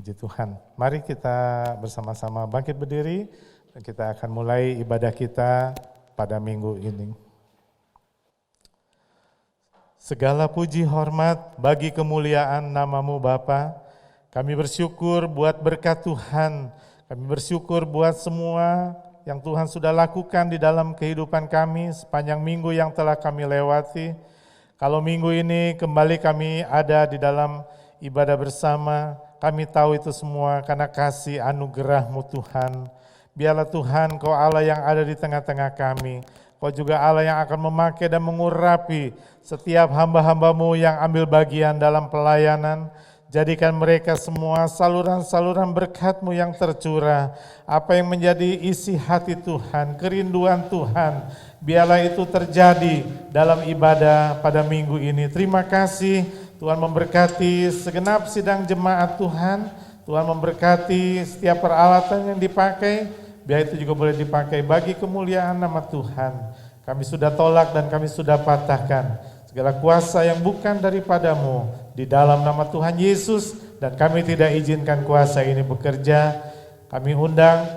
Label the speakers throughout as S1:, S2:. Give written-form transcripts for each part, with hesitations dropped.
S1: Puji Tuhan. Mari kita bersama-sama bangkit berdiri dan kita akan mulai ibadah kita pada minggu ini. Segala puji hormat bagi kemuliaan nama-Mu Bapa. Kami bersyukur buat berkat Tuhan. Kami bersyukur buat semua yang Tuhan sudah lakukan di dalam kehidupan kami sepanjang minggu yang telah kami lewati. Kalau minggu ini kembali kami ada di dalam ibadah bersama, kami tahu itu semua karena kasih anugerah-Mu Tuhan. Biarlah Tuhan Kau Allah yang ada di tengah-tengah kami. Kau juga Allah yang akan memakai dan mengurapi setiap hamba-hamba-Mu yang ambil bagian dalam pelayanan. Jadikan mereka semua saluran-saluran berkat-Mu yang tercurah. Apa yang menjadi isi hati Tuhan, kerinduan Tuhan, biarlah itu terjadi dalam ibadah pada minggu ini. Terima kasih Tuhan memberkati segenap sidang jemaat Tuhan. Tuhan memberkati setiap peralatan yang dipakai, biar itu juga boleh dipakai bagi kemuliaan nama Tuhan. Kami sudah tolak dan kami sudah patahkan segala kuasa yang bukan daripada-Mu di dalam nama Tuhan Yesus, dan kami tidak izinkan kuasa ini bekerja. Kami undang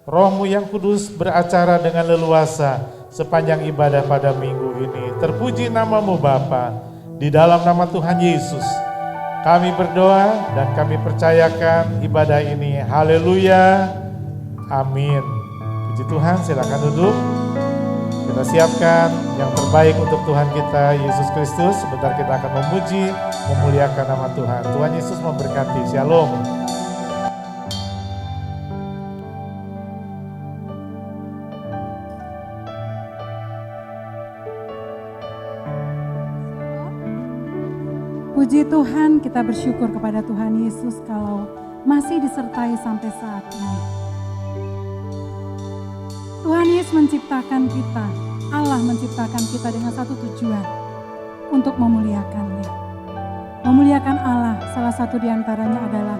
S1: Roh-Mu yang kudus beracara dengan leluasa sepanjang ibadah pada minggu ini. Terpuji nama-Mu Bapa. Di dalam nama Tuhan Yesus, kami berdoa dan kami percayakan ibadah ini. Haleluya, amin. Puji Tuhan, silakan duduk. Kita siapkan yang terbaik untuk Tuhan kita, Yesus Kristus. Sebentar kita akan memuji, memuliakan nama Tuhan. Tuhan Yesus memberkati. Shalom.
S2: Puji Tuhan, kita bersyukur kepada Tuhan Yesus kalau masih disertai sampai saat ini. Tuhan Yesus menciptakan kita, Allah menciptakan kita dengan satu tujuan, untuk memuliakan-Nya. Memuliakan Allah, salah satu diantaranya adalah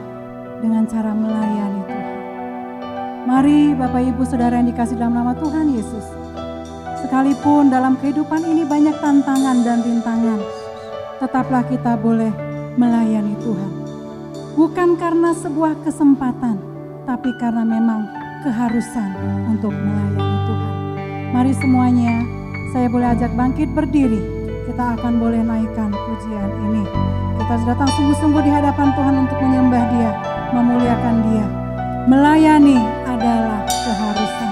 S2: dengan cara melayani Tuhan. Mari Bapak Ibu Saudara yang dikasih dalam nama Tuhan Yesus, sekalipun dalam kehidupan ini banyak tantangan dan rintangan, tetaplah kita boleh melayani Tuhan. Bukan karena sebuah kesempatan, tapi karena memang keharusan untuk melayani Tuhan. Mari semuanya, saya boleh ajak bangkit berdiri. Kita akan boleh naikkan pujian ini. Kita datang sungguh-sungguh di hadapan Tuhan untuk menyembah Dia, memuliakan Dia. Melayani adalah keharusan.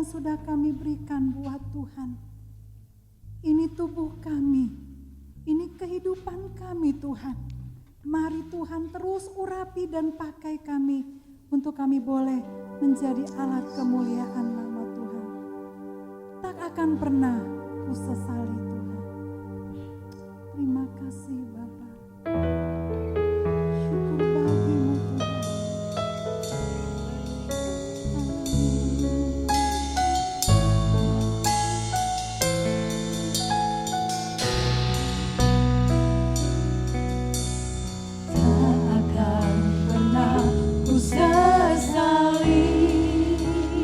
S2: yang sudah kami berikan buat Tuhan. Ini tubuh kami, ini kehidupan kami Tuhan. Mari Tuhan terus urapi dan pakai kami untuk kami boleh menjadi alat kemuliaan nama Tuhan. Tak akan pernah ku sesali Tuhan. Terima kasih Bapa. Syukur bagimu Tuhan.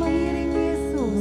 S2: Mengiring Yesus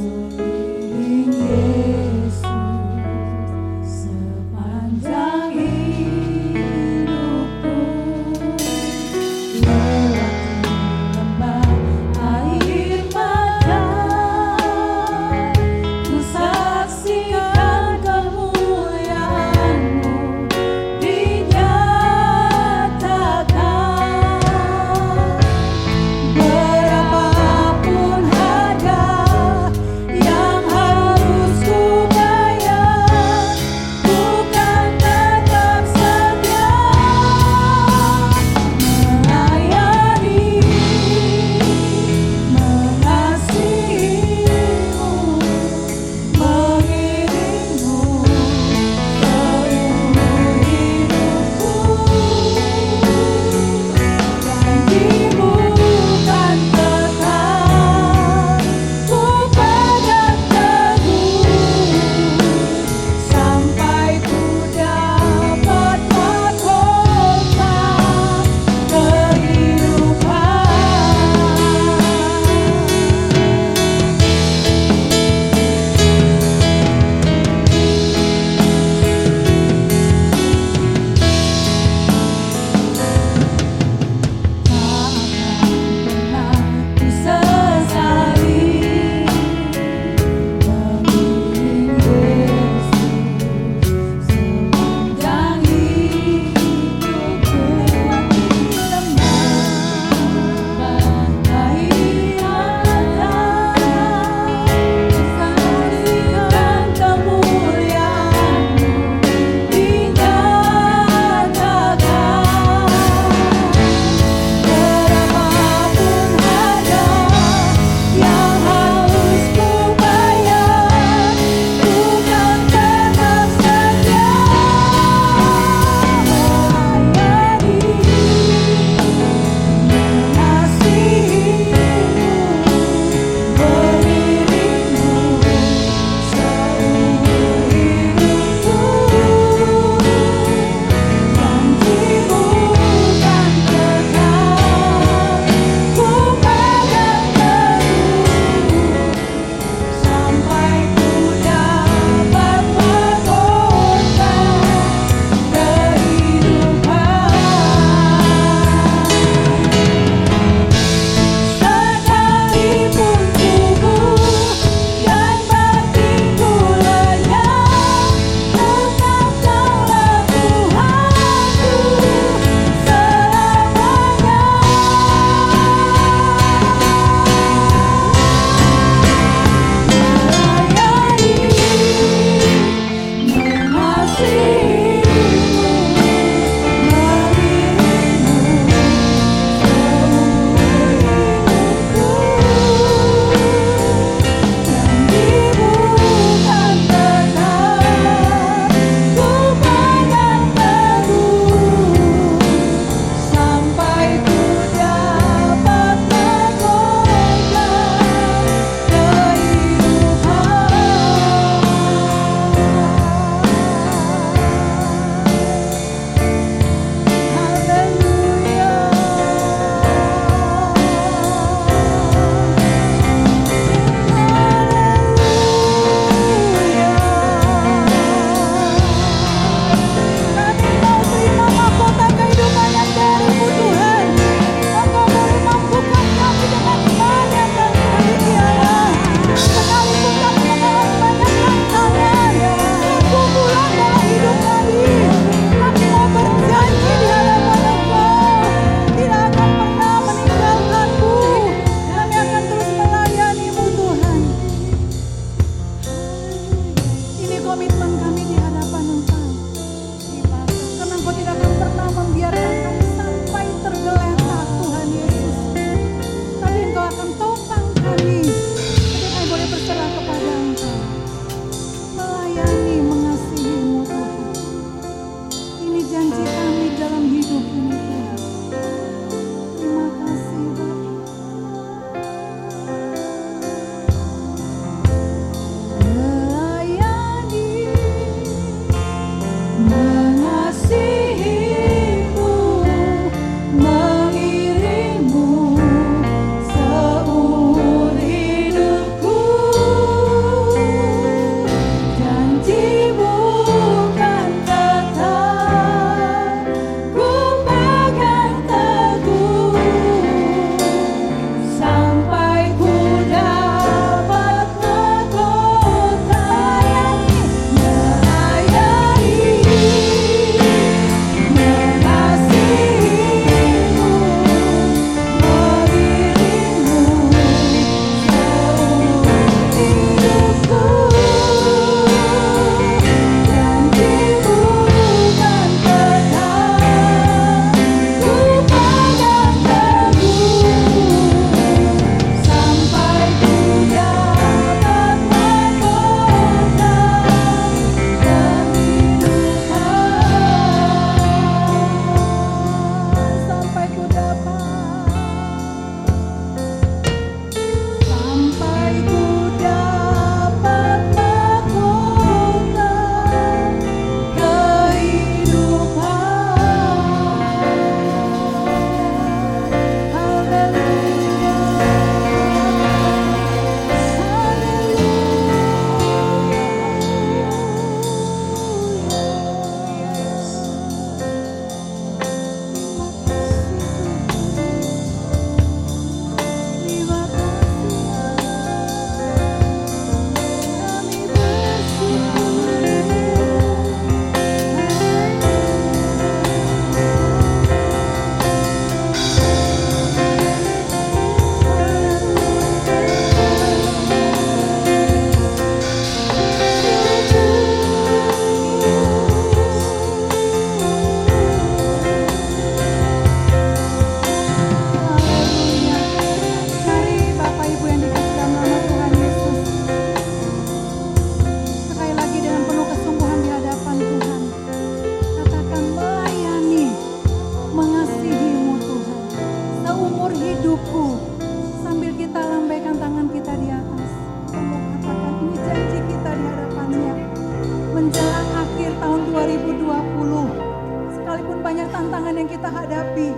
S2: 2020, sekalipun banyak tantangan yang kita hadapi,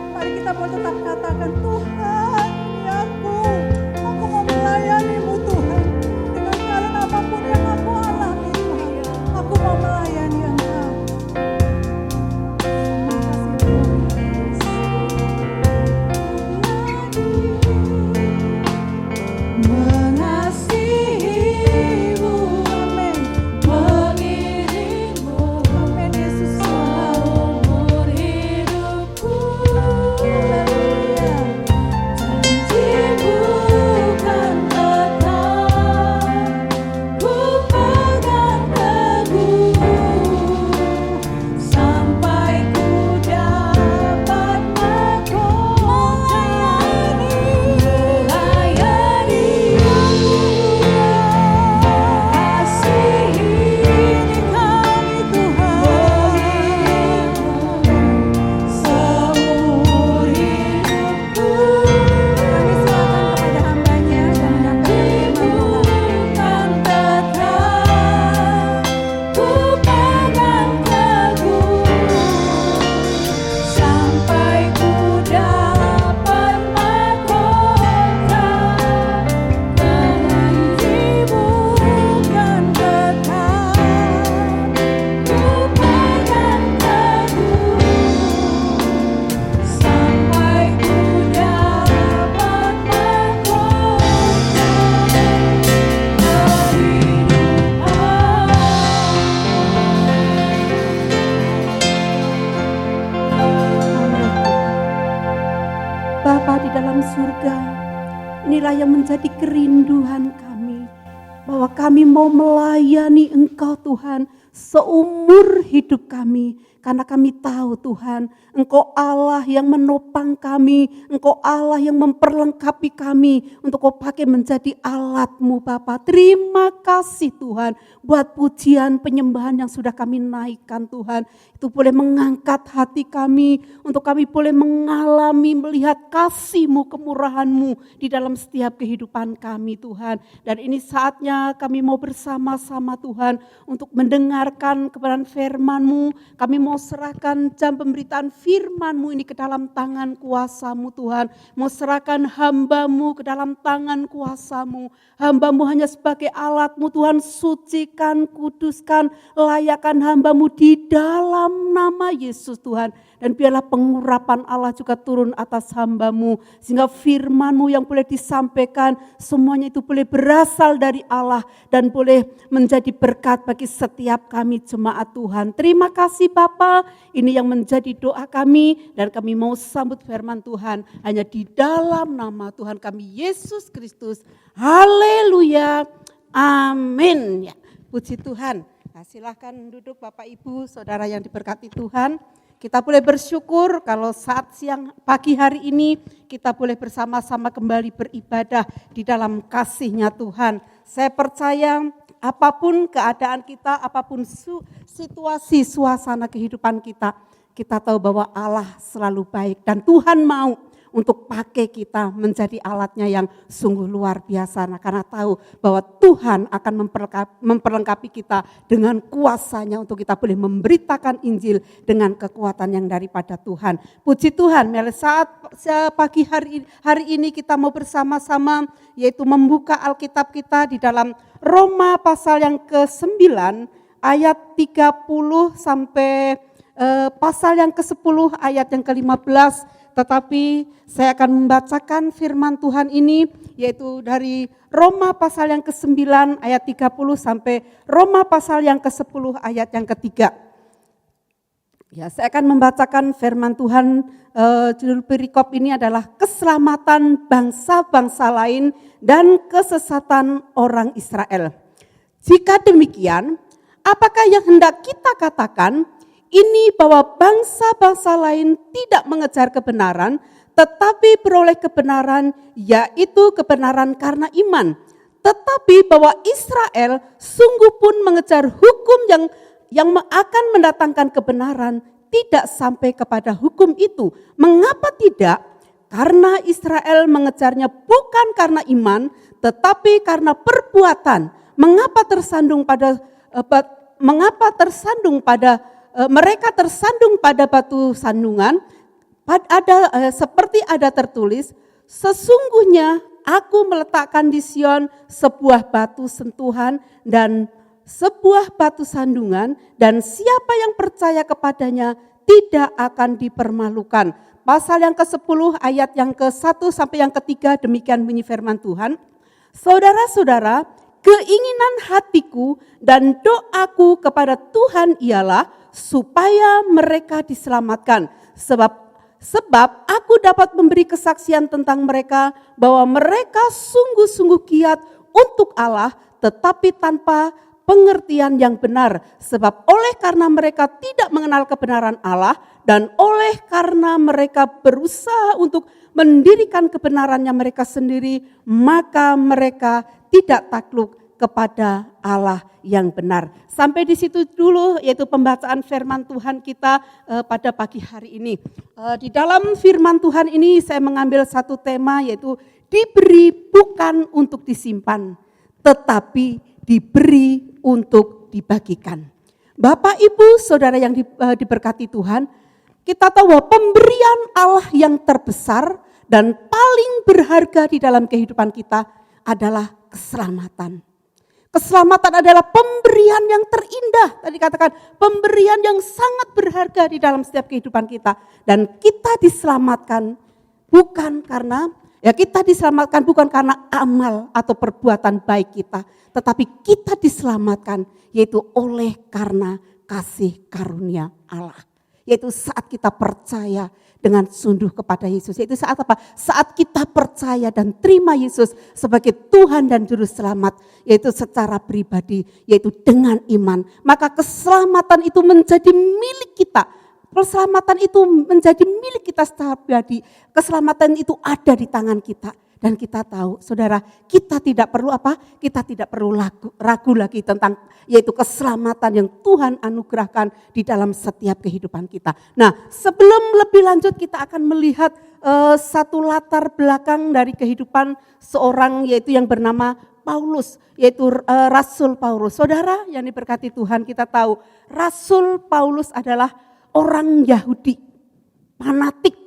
S2: mari kita mau tetap katakan, Tuhan, ini aku mau melayani-Mu Tuhan. Dengan jalan apapun yang aku alami Tuhan, aku mau melayani Engkau. Mengasihi-Mu, amin. Mengiring-Mu, amin Yesus, seumur hidupku. Haleluya. Janji-Mu kan tetap, ku pegang teguh, sampai ku dapat mahkota melayani kasihi kami Tuhan seumur hidupku. Kami serahkan kepada hamba-Nya dan menyatakan firman Tuhan. Kan tetap ku pegang teguh, sampai ku dapat mahkota. Janji-Mu kan tetap, ku pegang teguh, sampai ku dapat Bapa di dalam surga, inilah yang menjadi kerinduan kami, bahwa kami mau melayani Engkau Tuhan seumur hidup kami. Karena kami tahu Tuhan, Engkau Allah yang menopang kami, Engkau Allah yang memperlengkapi kami untuk Kau pakai menjadi alat-Mu Bapa. Terima kasih Tuhan buat pujian penyembahan yang sudah kami naikkan Tuhan. Itu boleh mengangkat hati kami, untuk kami boleh mengalami melihat kasih-Mu, kemurahan-Mu di dalam setiap kehidupan kami Tuhan. Dan ini saatnya kami mau bersama-sama Tuhan untuk mendengarkan kebenaran firman-Mu. Kami mau serahkan jam pemberitaan firman-Mu ini ke dalam tangan kuasa-Mu Tuhan. Mau serahkan hamba-Mu ke dalam tangan kuasa-Mu. Hamba-Mu hanya sebagai alat-Mu Tuhan, sucikan, kuduskan, layakkan hamba-Mu di dalam nama Yesus Tuhan. Dan biarlah pengurapan Allah juga turun atas hamba-Mu, sehingga firman-Mu yang boleh disampaikan semuanya itu boleh berasal dari Allah dan boleh menjadi berkat bagi setiap kami jemaat Tuhan. Terima kasih Bapa, ini yang menjadi doa kami dan kami mau sambut firman Tuhan hanya di dalam nama Tuhan kami Yesus Kristus. Haleluya, amin. Ya, puji Tuhan. Nah, silahkan duduk Bapak Ibu, Saudara yang diberkati Tuhan. Kita boleh bersyukur kalau saat siang pagi hari ini kita boleh bersama-sama kembali beribadah di dalam kasih-Nya Tuhan. Saya percaya apapun keadaan kita, apapun situasi suasana kehidupan kita, kita tahu bahwa Allah selalu baik dan Tuhan mau untuk pakai kita menjadi alatnya yang sungguh luar biasa. Nah, karena tahu bahwa Tuhan akan memperlengkapi kita dengan kuasa-Nya untuk kita boleh memberitakan Injil dengan kekuatan yang daripada Tuhan. Puji Tuhan, saat pagi hari ini kita mau bersama-sama yaitu membuka Alkitab kita di dalam Roma pasal yang ke-9 ayat 30 sampai pasal yang ke-10 ayat yang ke-15. Tetapi saya akan membacakan firman Tuhan ini yaitu dari Roma pasal yang ke-9 ayat 30 sampai Roma pasal yang ke-10 ayat yang ke-3. Ya, saya akan membacakan firman Tuhan, judul perikop ini adalah keselamatan bangsa-bangsa lain dan kesesatan orang Israel. Jika demikian, apakah yang hendak kita katakan? Ini bahwa bangsa-bangsa lain tidak mengejar kebenaran, tetapi beroleh kebenaran, yaitu kebenaran karena iman. Tetapi bahwa Israel sungguh pun mengejar hukum yang akan mendatangkan kebenaran, tidak sampai kepada hukum itu. Mengapa tidak? Karena Israel mengejarnya bukan karena iman, tetapi karena perbuatan. Mengapa tersandung pada
S3: mengapa mereka tersandung pada batu sandungan? Seperti ada tertulis, sesungguhnya aku meletakkan di Sion sebuah batu sentuhan dan sebuah batu sandungan, dan siapa yang percaya kepadanya tidak akan dipermalukan. Pasal yang ke-10 ayat yang ke-1 sampai yang ke-3, demikian bunyi firman Tuhan. Saudara-saudara, keinginan hatiku dan doaku kepada Tuhan ialah supaya mereka diselamatkan. Sebab aku dapat memberi kesaksian tentang mereka bahwa mereka sungguh-sungguh giat untuk Allah, tetapi tanpa pengertian yang benar. Sebab oleh karena mereka tidak mengenal kebenaran Allah dan oleh karena mereka berusaha untuk mendirikan kebenarannya mereka sendiri, maka mereka tidak takluk kepada Allah yang benar. Sampai di situ dulu yaitu pembacaan firman Tuhan kita pada pagi hari ini. Di dalam firman Tuhan ini saya mengambil satu tema, yaitu diberi bukan untuk disimpan, tetapi diberi untuk dibagikan. Bapak, Ibu, Saudara yang diberkati Tuhan, kita tahu bahwa pemberian Allah yang terbesar dan paling berharga di dalam kehidupan kita adalah keselamatan. Keselamatan adalah pemberian yang terindah. Tadi katakan pemberian yang sangat berharga di dalam setiap kehidupan kita. Dan kita diselamatkan bukan karena amal atau perbuatan baik kita. Tetapi kita diselamatkan yaitu oleh karena kasih karunia Allah. Yaitu saat kita percaya dengan sungguh kepada Yesus. Yaitu saat apa? Saat kita percaya dan terima Yesus sebagai Tuhan dan Juru Selamat. Yaitu secara pribadi, yaitu dengan iman. Maka keselamatan itu menjadi milik kita. Keselamatan itu menjadi milik kita secara pribadi. Keselamatan itu ada di tangan kita. Dan kita tahu, saudara, kita tidak perlu apa? Kita tidak perlu ragu lagi tentang yaitu keselamatan yang Tuhan anugerahkan di dalam setiap kehidupan kita. Nah, sebelum lebih lanjut kita akan melihat satu latar belakang dari kehidupan seorang yaitu yang bernama Paulus, yaitu Rasul Paulus. Saudara yang diberkati Tuhan, kita tahu Rasul Paulus adalah orang Yahudi, fanatik,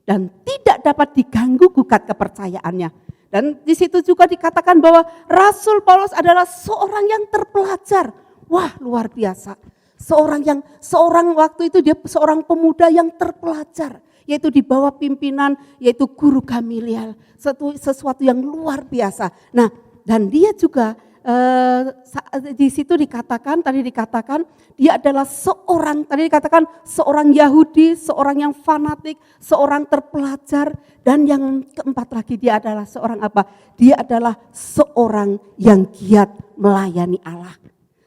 S3: dan tidak dapat diganggu gugat kepercayaannya. Dan di situ juga dikatakan bahwa Rasul Paulus adalah seorang yang terpelajar. Wah, luar biasa. Seorang waktu itu dia seorang pemuda yang terpelajar, yaitu di bawah pimpinan yaitu guru Gamaliel, sesuatu yang luar biasa. Nah, dan dia juga di situ dikatakan dia adalah seorang Yahudi, seorang yang fanatik, seorang terpelajar, dan yang keempat lagi dia adalah seorang apa? Dia adalah seorang yang giat melayani Allah.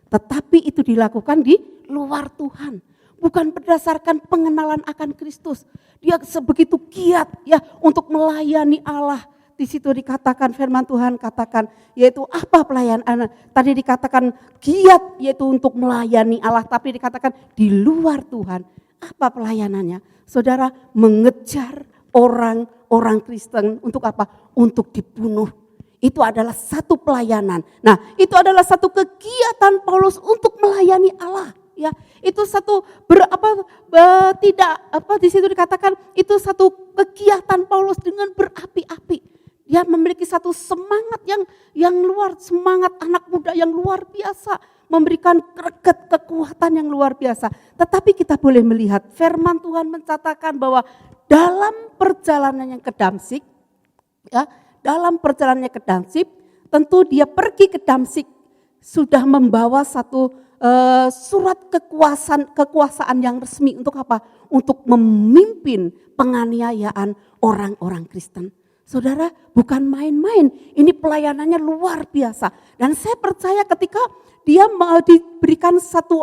S3: Tetapi itu dilakukan di luar Tuhan, bukan berdasarkan pengenalan akan Kristus. Dia sebegitu giat ya untuk melayani Allah. Di situ dikatakan firman Tuhan katakan yaitu apa pelayanan? Tadi dikatakan giat yaitu untuk melayani Allah, tapi dikatakan di luar Tuhan. Apa pelayanannya? Saudara, mengejar orang Kristen untuk apa? Untuk dibunuh. Itu adalah satu pelayanan. Nah, itu adalah satu kegiatan Paulus untuk melayani Allah. Ya, itu satu di situ dikatakan itu satu kegiatan Paulus dengan berapi-api. Dia memiliki satu semangat yang luar, semangat anak muda yang luar biasa, memberikan greget kekuatan yang luar biasa. Tetapi kita boleh melihat firman Tuhan mencatatkan bahwa dalam perjalanannya ke Damsyik, ya, tentu dia pergi ke Damsyik sudah membawa satu surat kekuasaan yang resmi untuk apa? Untuk memimpin penganiayaan orang-orang Kristen. Saudara, bukan main-main, ini pelayanannya luar biasa. Dan saya percaya ketika dia diberikan satu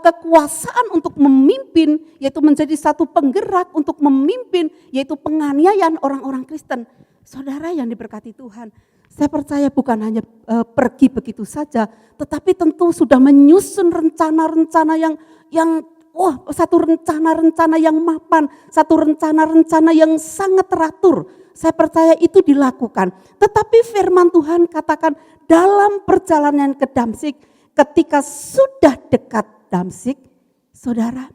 S3: kekuasaan untuk memimpin, yaitu menjadi satu penggerak untuk memimpin, yaitu penganiayaan orang-orang Kristen. Saudara yang diberkati Tuhan, saya percaya bukan hanya pergi begitu saja, tetapi tentu sudah menyusun rencana-rencana satu rencana-rencana yang mapan, satu rencana-rencana yang sangat teratur. Saya percaya itu dilakukan. Tetapi firman Tuhan katakan dalam perjalanan ke Damsyik, ketika sudah dekat Damsyik, saudara,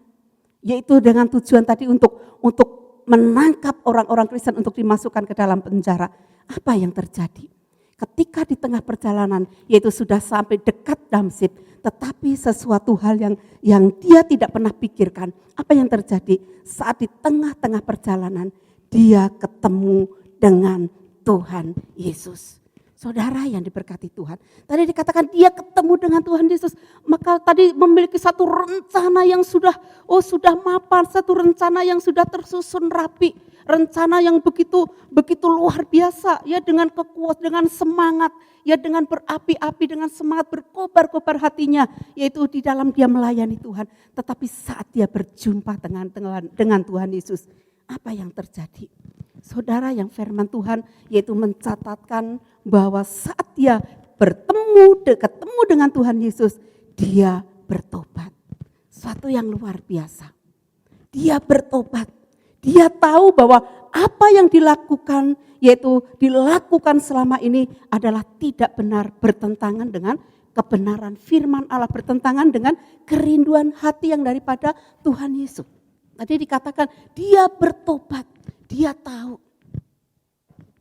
S3: yaitu dengan tujuan tadi untuk menangkap orang-orang Kristen untuk dimasukkan ke dalam penjara. Apa yang terjadi? Ketika di tengah perjalanan, yaitu sudah sampai dekat Damsyik, tetapi sesuatu hal yang dia tidak pernah pikirkan. Apa yang terjadi? Saat di tengah-tengah perjalanan, dia ketemu dengan Tuhan Yesus. Saudara yang diberkati Tuhan. Tadi dikatakan dia ketemu dengan Tuhan Yesus. Maka tadi memiliki satu rencana yang sudah mapan. Satu rencana yang sudah tersusun rapi. Rencana yang begitu luar biasa. Ya dengan kekuatan, dengan semangat. Ya dengan berapi-api, dengan semangat berkobar-kobar hatinya. Yaitu di dalam dia melayani Tuhan. Tetapi saat dia berjumpa dengan Tuhan Yesus. Apa yang terjadi? Saudara, yang firman Tuhan yaitu mencatatkan bahwa saat dia ketemu dengan Tuhan Yesus, dia bertobat. Suatu yang luar biasa. Dia bertobat. Dia tahu bahwa apa yang dilakukan, yaitu dilakukan selama ini adalah tidak benar, bertentangan dengan kebenaran firman Allah, bertentangan dengan kerinduan hati yang daripada Tuhan Yesus. Tadi dikatakan dia bertobat, dia tahu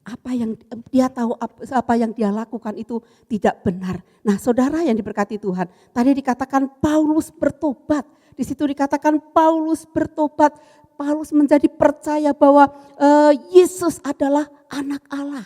S3: apa yang dia lakukan itu tidak benar. Nah, saudara yang diberkati Tuhan, tadi dikatakan Paulus bertobat. Di situ dikatakan Paulus bertobat. Paulus menjadi percaya bahwa Yesus adalah anak Allah.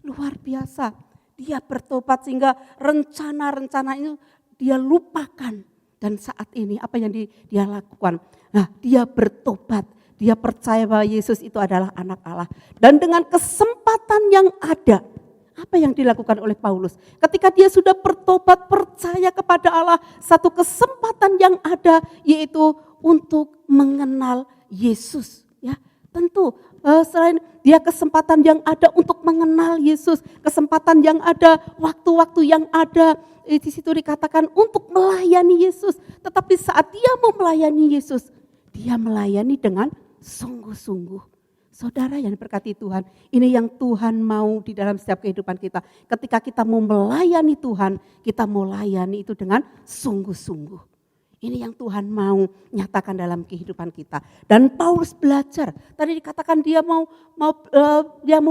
S3: Luar biasa. Dia bertobat sehingga rencana-rencana itu dia lupakan. Dan saat ini apa yang dia lakukan? Nah, dia bertobat. Dia percaya bahwa Yesus itu adalah anak Allah. Dan dengan kesempatan yang ada, apa yang dilakukan oleh Paulus? Ketika dia sudah bertobat, percaya kepada Allah, satu kesempatan yang ada yaitu untuk mengenal Yesus. Ya, tentu selain dia kesempatan yang ada untuk mengenal Yesus, kesempatan yang ada, waktu-waktu yang ada, di situ dikatakan untuk melayani Yesus. Tetapi saat dia mau melayani Yesus, dia melayani dengan sungguh-sungguh. Saudara yang diberkati Tuhan, ini yang Tuhan mau di dalam setiap kehidupan kita. Ketika kita mau melayani Tuhan, kita mau layani itu dengan sungguh-sungguh. Ini yang Tuhan mau nyatakan dalam kehidupan kita. Dan Paulus belajar. Tadi dikatakan dia mau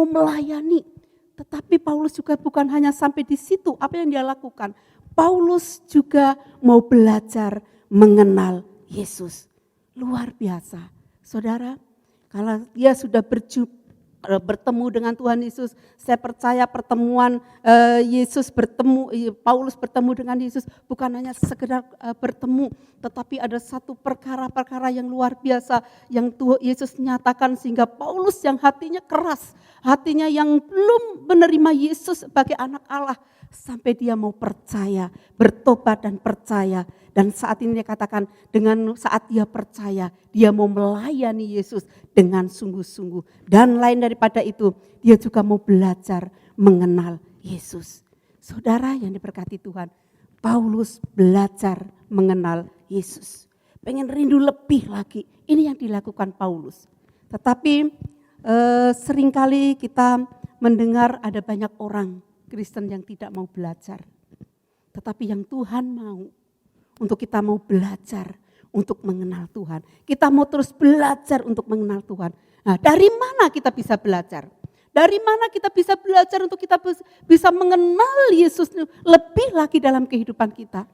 S3: melayani. Tetapi Paulus juga bukan hanya sampai di situ. Apa yang dia lakukan? Paulus juga mau belajar mengenal Yesus. Luar biasa. Saudara, kalau dia sudah bertemu dengan Tuhan Yesus, saya percaya pertemuan Paulus bertemu dengan Yesus bukan hanya sekedar bertemu, tetapi ada satu perkara-perkara yang luar biasa yang Tuhan Yesus nyatakan sehingga Paulus yang hatinya keras, hatinya yang belum menerima Yesus sebagai anak Allah, sampai dia mau percaya, bertobat dan percaya. Dan saat ini dia katakan dengan saat dia percaya, dia mau melayani Yesus dengan sungguh-sungguh. Dan lain daripada itu, dia juga mau belajar mengenal Yesus. Saudara yang diberkati Tuhan, Paulus belajar mengenal Yesus. Pengen rindu lebih lagi, ini yang dilakukan Paulus. Tetapi seringkali kita mendengar ada banyak orang Kristen yang tidak mau belajar. Tetapi yang Tuhan mau, untuk kita mau belajar untuk mengenal Tuhan. Kita mau terus belajar untuk mengenal Tuhan. Nah, dari mana kita bisa belajar? Dari mana kita bisa belajar untuk kita bisa mengenal Yesus lebih lagi dalam kehidupan kita?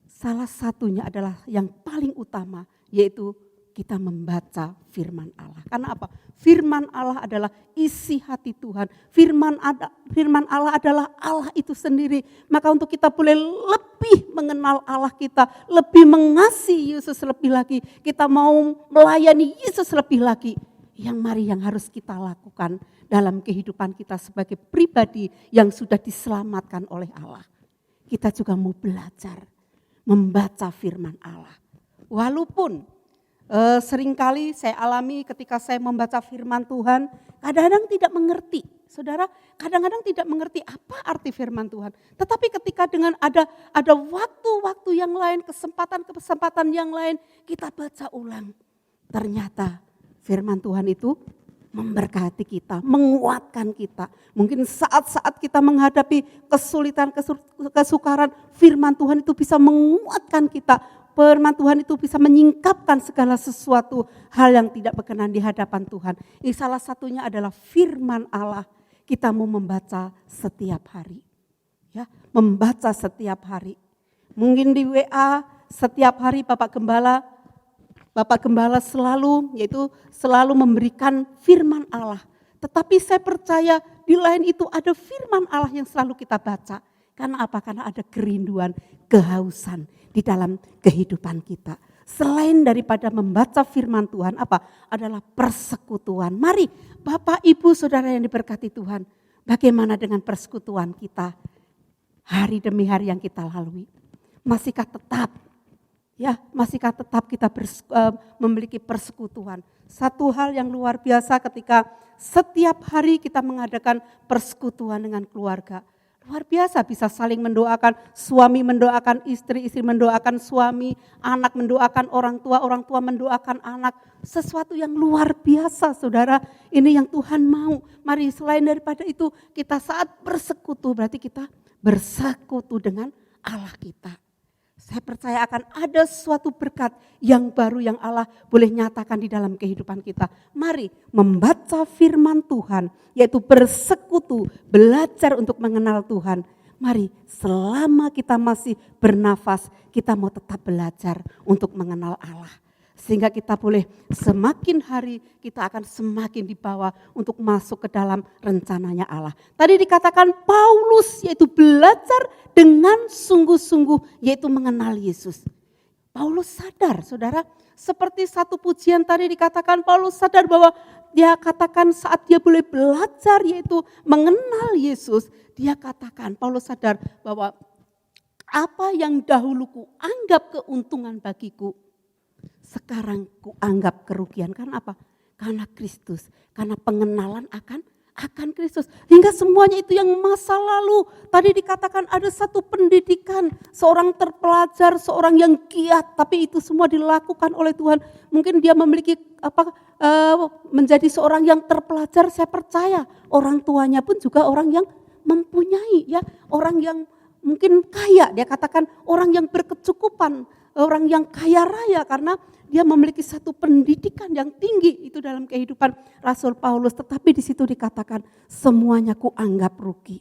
S3: Salah satunya adalah yang paling utama, yaitu kita membaca firman Allah. Karena apa? Firman Allah adalah isi hati Tuhan. Firman Allah adalah Allah itu sendiri. Maka untuk kita boleh lebih mengenal Allah kita, lebih mengasihi Yesus lebih lagi, kita mau melayani Yesus lebih lagi. Yang harus kita lakukan dalam kehidupan kita sebagai pribadi yang sudah diselamatkan oleh Allah. Kita juga mau belajar membaca firman Allah. Walaupun seringkali saya alami ketika saya membaca firman Tuhan, kadang-kadang tidak mengerti. Saudara, kadang-kadang tidak mengerti apa arti firman Tuhan. Tetapi ketika dengan ada waktu-waktu yang lain, kesempatan yang lain, kita baca ulang. Ternyata firman Tuhan itu memberkati kita, menguatkan kita. Mungkin saat-saat kita menghadapi kesulitan, kesukaran, firman Tuhan itu bisa menguatkan kita. Firman Tuhan itu bisa menyingkapkan segala sesuatu hal yang tidak berkenan di hadapan Tuhan. Ini salah satunya adalah firman Allah. Kita mau membaca setiap hari. Ya, membaca setiap hari. Mungkin di WA setiap hari Bapak Gembala selalu memberikan firman Allah. Tetapi saya percaya di lain itu ada firman Allah yang selalu kita baca. Karena apa? Karena ada kerinduan, kehausan di dalam kehidupan kita. Selain daripada membaca firman Tuhan, apa? Adalah persekutuan. Mari Bapak, Ibu, Saudara yang diberkati Tuhan. Bagaimana dengan persekutuan kita hari demi hari yang kita lalui? Masihkah tetap kita memiliki persekutuan? Satu hal yang luar biasa ketika setiap hari kita mengadakan persekutuan dengan keluarga. Luar biasa, bisa saling mendoakan, suami mendoakan istri, istri mendoakan suami, anak mendoakan orang tua mendoakan anak. Sesuatu yang luar biasa saudara, ini yang Tuhan mau. Mari selain daripada itu kita saat bersekutu berarti kita bersekutu dengan Allah kita. Saya percaya akan ada suatu berkat yang baru yang Allah boleh nyatakan di dalam kehidupan kita. Mari membaca firman Tuhan, yaitu bersekutu, belajar untuk mengenal Tuhan. Mari selama kita masih bernafas, kita mau tetap belajar untuk mengenal Allah. Sehingga kita boleh semakin hari kita akan semakin dibawa untuk masuk ke dalam rencananya Allah. Tadi dikatakan Paulus yaitu belajar dengan sungguh-sungguh yaitu mengenal Yesus. Paulus sadar saudara, seperti satu pujian tadi dikatakan Paulus sadar bahwa dia katakan saat dia boleh belajar yaitu mengenal Yesus. Dia katakan Paulus sadar bahwa apa yang dahulu ku anggap keuntungan bagiku, sekarang kuanggap kerugian. Karena apa? Karena Kristus, karena pengenalan akan Kristus. Hingga semuanya itu yang masa lalu. Tadi dikatakan ada satu pendidikan, seorang terpelajar, seorang yang giat, tapi itu semua dilakukan oleh Tuhan. Mungkin dia memiliki menjadi seorang yang terpelajar, saya percaya orang tuanya pun juga orang yang mempunyai, ya, orang yang mungkin kaya. Dia katakan orang yang berkecukupan, orang yang kaya raya karena dia memiliki satu pendidikan yang tinggi itu dalam kehidupan Rasul Paulus. Tetapi di situ dikatakan semuanya kuanggap rugi.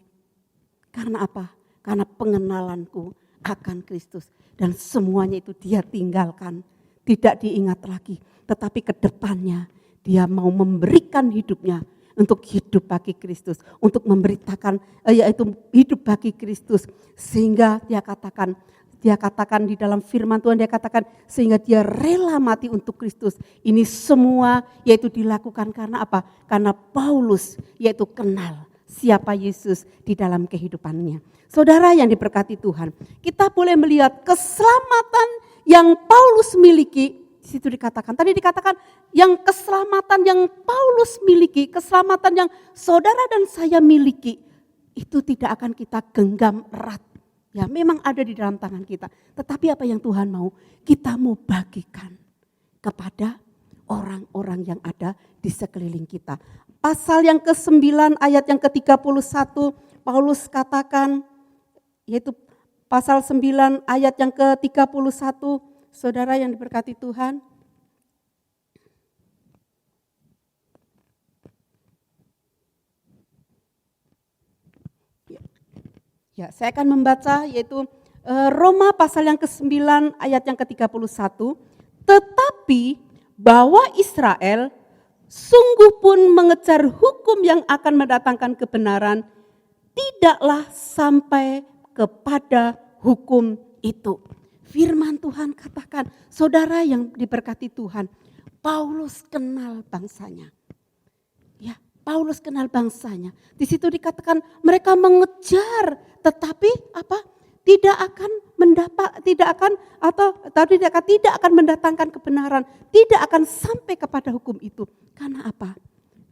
S3: Karena apa? Karena pengenalanku akan Kristus. Dan semuanya itu dia tinggalkan. Tidak diingat lagi. Tetapi ke depannya dia mau memberikan hidupnya untuk hidup bagi Kristus. Untuk memberitakan yaitu hidup bagi Kristus. Sehingga dia katakan di dalam firman Tuhan, dia katakan sehingga dia rela mati untuk Kristus. Ini semua yaitu dilakukan karena apa? Karena Paulus yaitu kenal siapa Yesus di dalam kehidupannya. Saudara yang diberkati Tuhan, kita boleh melihat keselamatan yang Paulus miliki. Di situ dikatakan, tadi dikatakan yang keselamatan yang Paulus miliki, keselamatan yang saudara dan saya miliki, itu tidak akan kita genggam erat. Ya memang ada di dalam tangan kita. Tetapi apa yang Tuhan mau? Kita mau bagikan kepada orang-orang yang ada di sekeliling kita. Pasal yang ke-9 ayat yang ke-31 Paulus katakan, yaitu pasal 9 ayat yang ke-31, saudara yang diberkati Tuhan. Ya, saya akan membaca yaitu Roma pasal yang ke-9 ayat yang ke-31. Tetapi bahwa Israel sungguh pun mengejar hukum yang akan mendatangkan kebenaran, tidaklah sampai kepada hukum itu. Firman Tuhan katakan, saudara yang diberkati Tuhan, Paulus kenal bangsanya. Ya, Paulus kenal bangsanya. Di situ dikatakan mereka mengejar, tetapi apa? Tidak akan mendatangkan kebenaran, tidak akan sampai kepada hukum itu. Karena apa?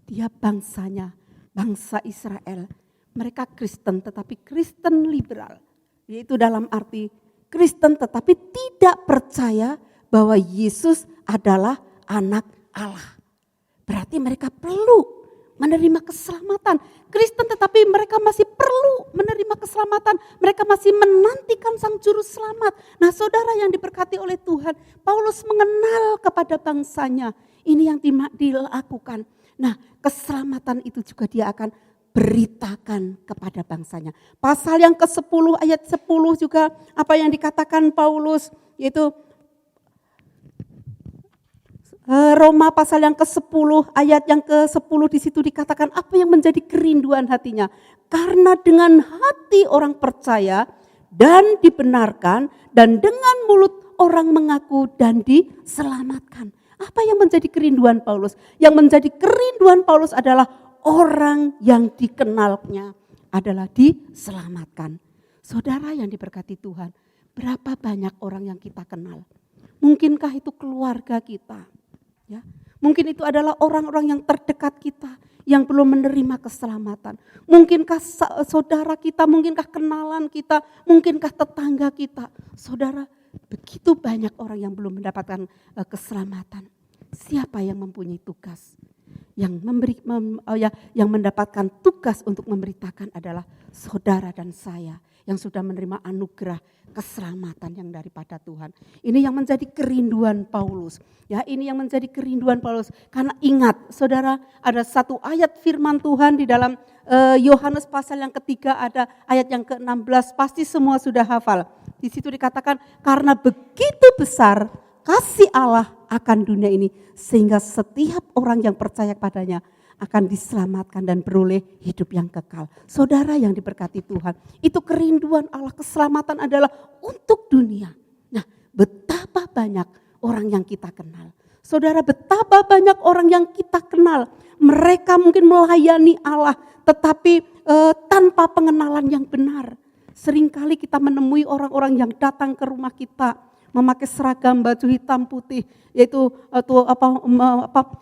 S3: Dia bangsanya, bangsa Israel. Mereka Kristen tetapi Kristen liberal. Yaitu dalam arti Kristen tetapi tidak percaya bahwa Yesus adalah anak Allah. Berarti mereka perlu menerima keselamatan. Kristen tetapi mereka masih perlu menerima keselamatan. Mereka masih menantikan Sang Juru Selamat. Nah saudara yang diberkati oleh Tuhan, Paulus mengenal kepada bangsanya. Ini yang dilakukan. Nah keselamatan itu juga dia akan beritakan kepada bangsanya. Pasal yang ke-10 ayat 10 juga apa yang dikatakan Paulus, yaitu Roma pasal yang ke-10 ayat yang ke-10 di situ dikatakan apa yang menjadi kerinduan hatinya. Karena dengan hati orang percaya dan dibenarkan dan dengan mulut orang mengaku dan diselamatkan. Apa yang menjadi kerinduan Paulus? Yang menjadi kerinduan Paulus adalah orang yang dikenalnya adalah diselamatkan. Saudara yang diberkati Tuhan, berapa banyak orang yang kita kenal? Mungkinkah itu keluarga kita? Ya, mungkin itu adalah orang-orang yang terdekat kita yang belum menerima keselamatan. Mungkinkah saudara kita, mungkinkah kenalan kita, mungkinkah tetangga kita. Saudara, begitu banyak orang yang belum mendapatkan keselamatan. Siapa yang mempunyai tugas? Yang mendapatkan tugas untuk memberitakan adalah saudara dan saya yang sudah menerima anugerah keselamatan yang daripada Tuhan. Ini yang menjadi kerinduan Paulus. Ya, ini yang menjadi kerinduan Paulus. Karena ingat, saudara, ada satu ayat firman Tuhan di dalam Yohanes pasal yang ketiga, ada ayat yang ke-16, pasti semua sudah hafal. Di situ dikatakan, karena begitu besar kasih Allah akan dunia ini, sehingga setiap orang yang percaya padanya akan diselamatkan dan beroleh hidup yang kekal. Saudara yang diberkati Tuhan, itu kerinduan Allah, keselamatan adalah untuk dunia. Nah, betapa banyak orang yang kita kenal. Saudara, betapa banyak orang yang kita kenal. Mereka mungkin melayani Allah, tetapi tanpa pengenalan yang benar. Seringkali kita menemui orang-orang yang datang ke rumah kita, memakai seragam baju hitam putih, yaitu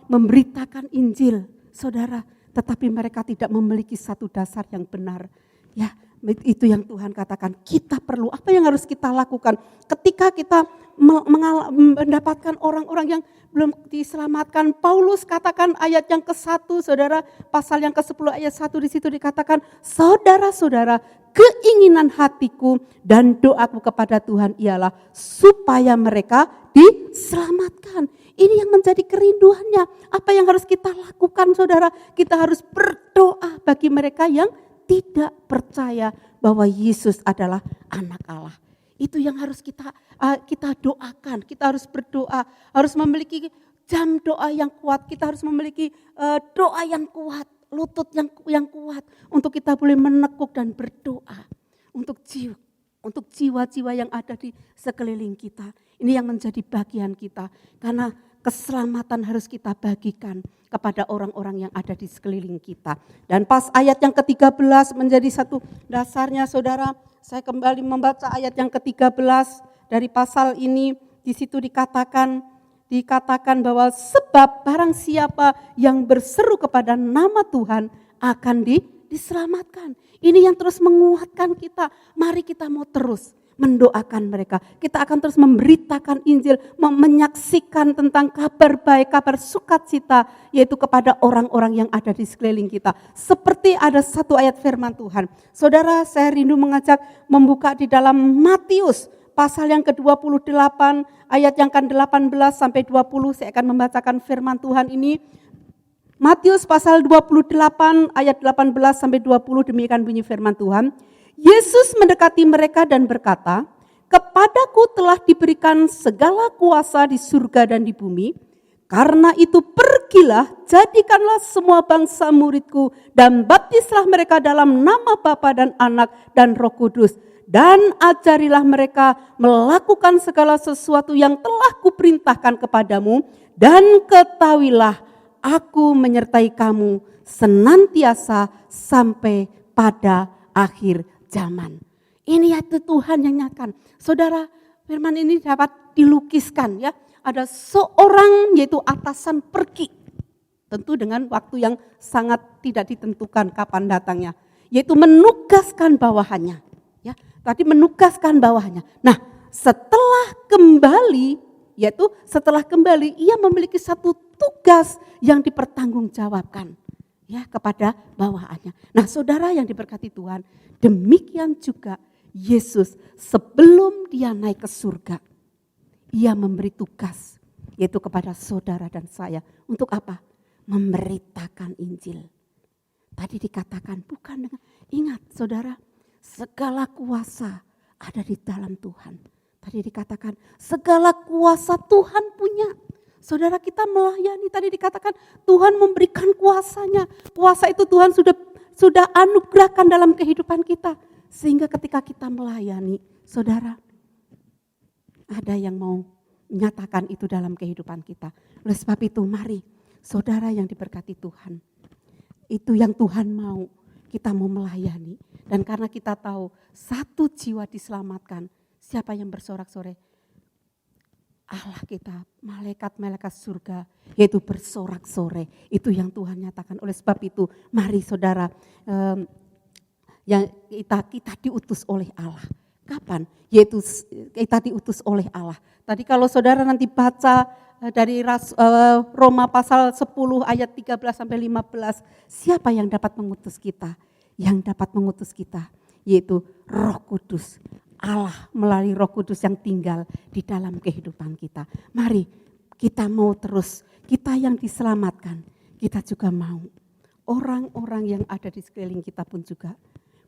S3: memberitakan Injil. Saudara, tetapi mereka tidak memiliki satu dasar yang benar. Ya, itu yang Tuhan katakan, kita perlu, apa yang harus kita lakukan ketika kita mendapatkan orang-orang yang belum diselamatkan. Paulus katakan ayat yang ke-1, saudara, pasal yang ke-10 ayat 1 di situ dikatakan, saudara-saudara, keinginan hatiku dan doaku kepada Tuhan ialah supaya mereka diselamatkan. Ini yang menjadi kerinduannya. Apa yang harus kita lakukan, saudara? Kita harus berdoa bagi mereka yang tidak percaya bahwa Yesus adalah anak Allah. Itu yang harus kita doakan. Kita harus berdoa, harus memiliki jam doa yang kuat. Kita harus memiliki doa yang kuat, lutut yang kuat untuk kita boleh menekuk dan berdoa untuk jiwa-jiwa yang ada di sekeliling kita. Ini yang menjadi bagian kita, karena keselamatan harus kita bagikan kepada orang-orang yang ada di sekeliling kita. Dan pas ayat yang ke-13 menjadi satu dasarnya, saudara. Saya kembali membaca ayat yang ke-13 dari pasal ini. Di situ dikatakan bahwa sebab barang siapa yang berseru kepada nama Tuhan akan diselamatkan. Ini yang terus menguatkan kita. Mari kita mau terus mendoakan mereka. Kita akan terus memberitakan Injil, menyaksikan tentang kabar baik, kabar sukacita, yaitu kepada orang-orang yang ada di sekeliling kita. Seperti ada satu ayat firman Tuhan. Saudara, saya rindu mengajak membuka di dalam Matius pasal yang ke-28, ayat yang ke-18 sampai 20, saya akan membacakan firman Tuhan ini. Matius pasal 28 ayat 18 sampai 20, demikian bunyi firman Tuhan. Yesus mendekati mereka dan berkata, kepadaku telah diberikan segala kuasa di surga dan di bumi. Karena itu pergilah, jadikanlah semua bangsa muridku dan baptislah mereka dalam nama Bapa dan Anak dan Roh Kudus. Dan ajarilah mereka melakukan segala sesuatu yang telah kuperintahkan kepadamu. Dan ketahuilah, aku menyertai kamu senantiasa sampai pada akhir zaman. Ini itu Tuhan yang nyatakan. Saudara, firman ini dapat dilukiskan ya. Ada seorang yaitu atasan pergi. Tentu dengan waktu yang sangat tidak ditentukan kapan datangnya. Yaitu menugaskan bawahannya. Ya, tadi menugaskan bawahannya. Nah, setelah kembali ia memiliki satu tugas yang dipertanggungjawabkan. ya kepada bawahannya. Nah, saudara yang diberkati Tuhan, demikian juga Yesus sebelum dia naik ke surga, ia memberi tugas yaitu kepada saudara dan saya untuk apa? Memberitakan Injil. Tadi dikatakan bukan dengan, ingat saudara, segala kuasa ada di dalam Tuhan. Tadi dikatakan segala kuasa Tuhan punya. Saudara, kita melayani, tadi dikatakan Tuhan memberikan kuasanya. Kuasa itu Tuhan sudah anugerahkan dalam kehidupan kita. Sehingga ketika kita melayani, saudara, ada yang mau menyatakan itu dalam kehidupan kita. Oleh sebab itu mari saudara yang diberkati Tuhan, itu yang Tuhan mau, kita mau melayani. Dan karena kita tahu satu jiwa diselamatkan, siapa yang bersorak-sorai? Allah kita, malaikat-malaikat surga, yaitu bersorak-sorai. Itu yang Tuhan nyatakan. Oleh sebab itu mari saudara, yang kita diutus oleh Allah. Kapan? Yaitu kita diutus oleh Allah. Tadi kalau saudara nanti baca dari Roma pasal 10 ayat 13 sampai 15, siapa yang dapat mengutus kita? Yang dapat mengutus kita yaitu Roh Kudus. Allah melalui Roh Kudus yang tinggal di dalam kehidupan kita. Mari kita mau terus, kita yang diselamatkan, kita juga mau. Orang-orang yang ada di sekeliling kita pun juga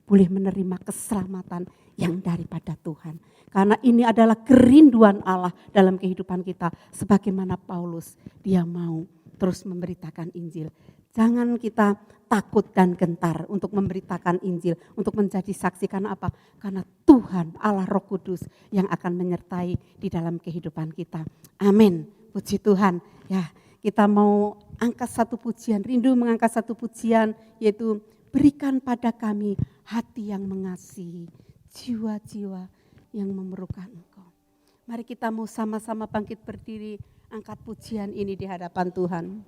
S3: boleh menerima keselamatan yang daripada Tuhan. Karena ini adalah kerinduan Allah dalam kehidupan kita. Sebagaimana Paulus, dia mau terus memberitakan Injil. Jangan kita takut dan gentar untuk memberitakan Injil, untuk menjadi saksi. Karena apa? Karena Tuhan Allah Roh Kudus yang akan menyertai di dalam kehidupan kita. Amin. Puji Tuhan. Ya, kita mau angkat satu pujian, rindu mengangkat satu pujian, yaitu berikan pada kami hati yang mengasihi, jiwa-jiwa yang memerlukan Engkau. Mari kita mau sama-sama bangkit berdiri, angkat pujian ini di hadapan Tuhan.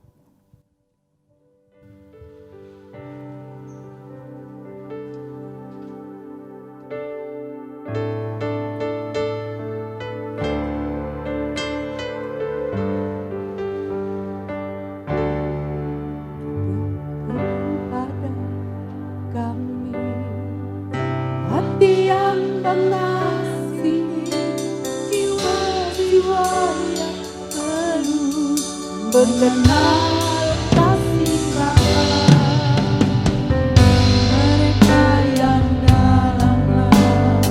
S4: Mengenal kasih Bapa, mereka yang dalam laut,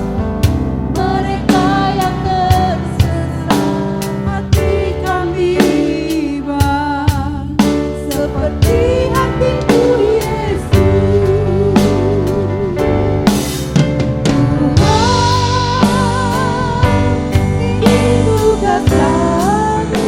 S4: mereka yang tersesat, hati kami bang, seperti hatimu Yesus. Tuhan, ini tugas kami.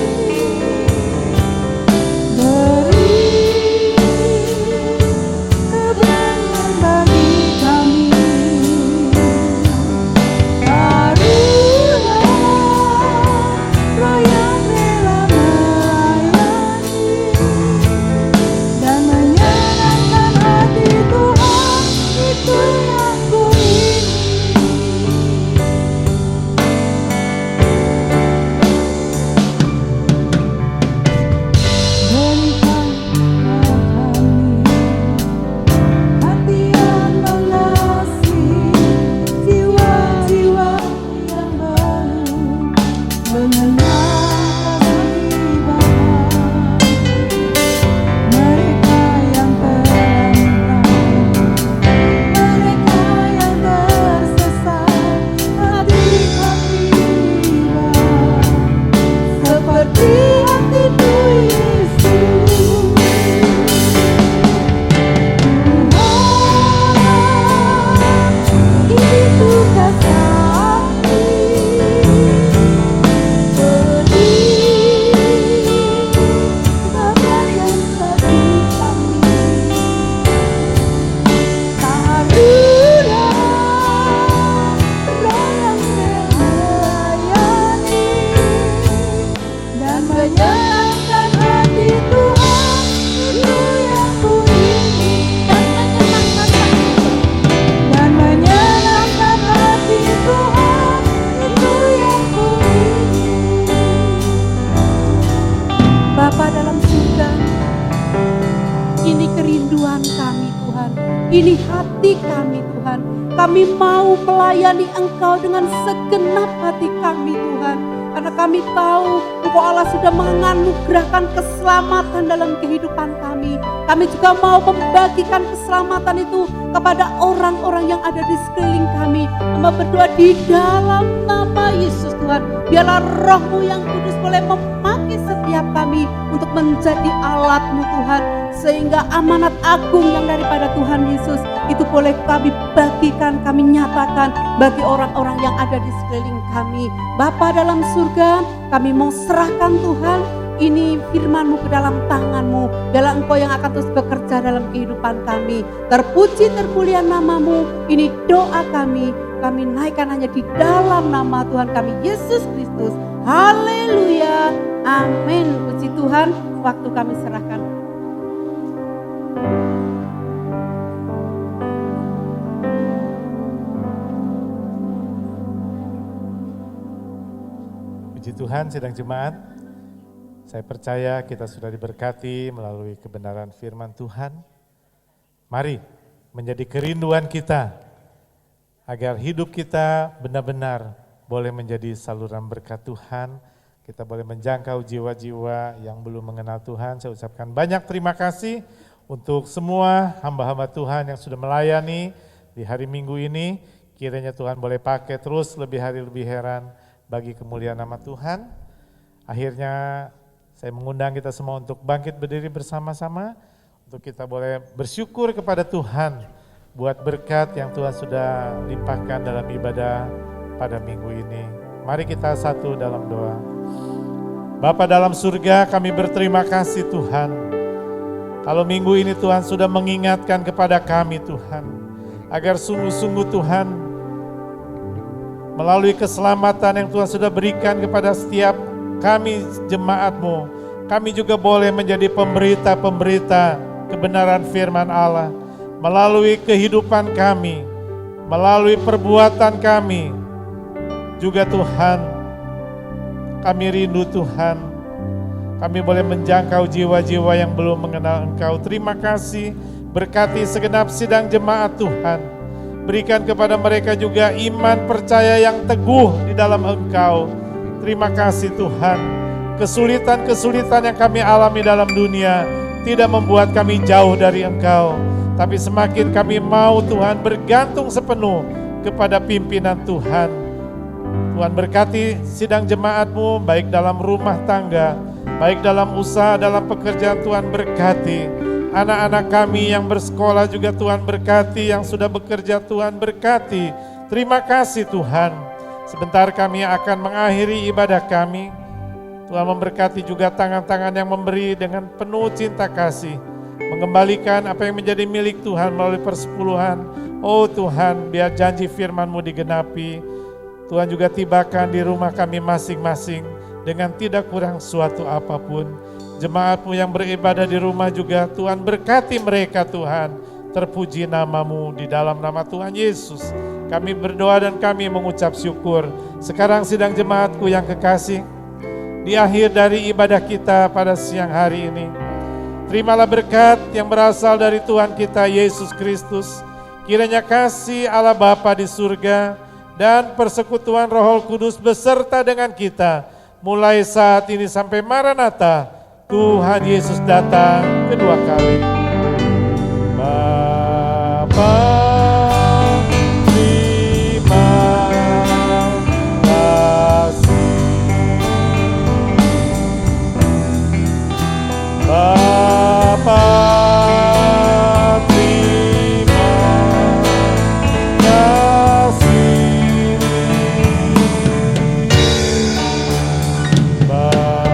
S3: Bapa dalam surga, ini kerinduan Ini hati kami Tuhan. Kami mau melayani Engkau dengan segenap hati kami Tuhan. Karena kami tahu Engkau Allah sudah menganugerahkan keselamatan dalam kehidupan kami. Kami juga mau membagikan keselamatan itu kepada orang-orang yang ada di sekeliling kami. Kami berdoa di dalam nama Yesus Tuhan. Biarlah Roh-Mu yang kudus boleh memakai setiap kami untuk menjadi alat-Mu Tuhan. Sehingga amanat agung yang daripada Tuhan Yesus itu boleh kami bagikan, kami nyatakan bagi orang-orang yang ada di sekeliling kami. Bapa dalam surga, kami mau serahkan Tuhan ini firman-Mu ke dalam tangan-Mu. Biarlah Engkau yang akan terus bekerja dalam kehidupan kami. Terpuji termulia nama-Mu. Ini doa kami. Kami naikkan hanya di dalam nama Tuhan kami Yesus Kristus. Haleluya. Amin. Puji Tuhan. Waktu kami serahkan.
S1: Puji Tuhan, sidang jemaat. Saya percaya kita sudah diberkati melalui kebenaran firman Tuhan. Mari menjadi kerinduan kita agar hidup kita benar-benar boleh menjadi saluran berkat Tuhan. Kita boleh menjangkau jiwa-jiwa yang belum mengenal Tuhan. Saya ucapkan banyak terima kasih untuk semua hamba-hamba Tuhan yang sudah melayani di hari Minggu ini. Kiranya Tuhan boleh pakai terus lebih hari lebih heran bagi kemuliaan nama Tuhan. Akhirnya saya mengundang kita semua untuk bangkit berdiri bersama-sama, untuk kita boleh bersyukur kepada Tuhan buat berkat yang Tuhan sudah limpahkan dalam ibadah pada minggu ini. Mari kita satu dalam doa. Bapa dalam surga, kami berterima kasih Tuhan. Kalau minggu ini Tuhan sudah mengingatkan kepada kami Tuhan, agar sungguh-sungguh Tuhan melalui keselamatan yang Tuhan sudah berikan kepada setiap kami jemaat-Mu, kami juga boleh menjadi pemberita-pemberita kebenaran firman Allah. Melalui kehidupan kami, melalui perbuatan kami, juga Tuhan, kami rindu Tuhan, kami boleh menjangkau jiwa-jiwa yang belum mengenal Engkau. Terima kasih, berkati segenap sidang jemaat Tuhan. Berikan kepada mereka juga iman percaya yang teguh di dalam Engkau. Terima kasih Tuhan. Kesulitan-kesulitan yang kami alami dalam dunia tidak membuat kami jauh dari Engkau, tapi semakin kami mau Tuhan bergantung sepenuh kepada pimpinan Tuhan. Tuhan berkati sidang jemaat-Mu baik dalam rumah tangga, baik dalam usaha, dalam pekerjaan. Tuhan berkati anak-anak kami yang bersekolah juga Tuhan berkati, yang sudah bekerja Tuhan berkati. Terima kasih Tuhan. Sebentar kami akan mengakhiri ibadah kami. Tuhan memberkati juga tangan-tangan yang memberi dengan penuh cinta kasih, mengembalikan apa yang menjadi milik Tuhan melalui persepuluhan. Oh Tuhan, biar janji firman-Mu digenapi. Tuhan juga tibakan di rumah kami masing-masing dengan tidak kurang suatu apapun. Jemaat-Mu yang beribadah di rumah juga Tuhan berkati mereka Tuhan. Terpuji nama-Mu di dalam nama Tuhan Yesus. Kami berdoa dan kami mengucap syukur. Sekarang sidang jemaatku yang kekasih, di akhir dari ibadah kita pada siang hari ini, terimalah berkat yang berasal dari Tuhan kita Yesus Kristus. Kiranya kasih Allah Bapa di surga dan persekutuan Roh Kudus beserta dengan kita mulai saat ini sampai Maranatha, Tuhan Yesus datang kedua kali. Bapa, Bapa, terima kasih. Bapa di dalam surga, ku berterima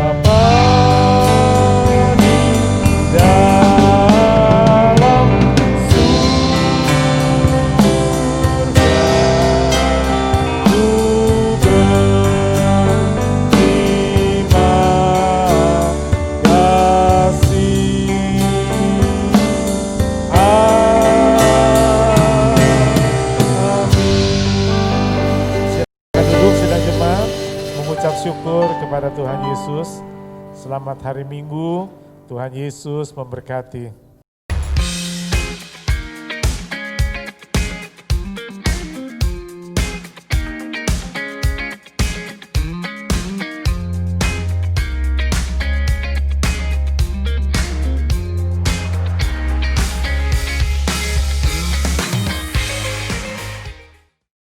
S1: syukur kepada Tuhan Yesus. Selamat hari Minggu, Tuhan Yesus memberkati.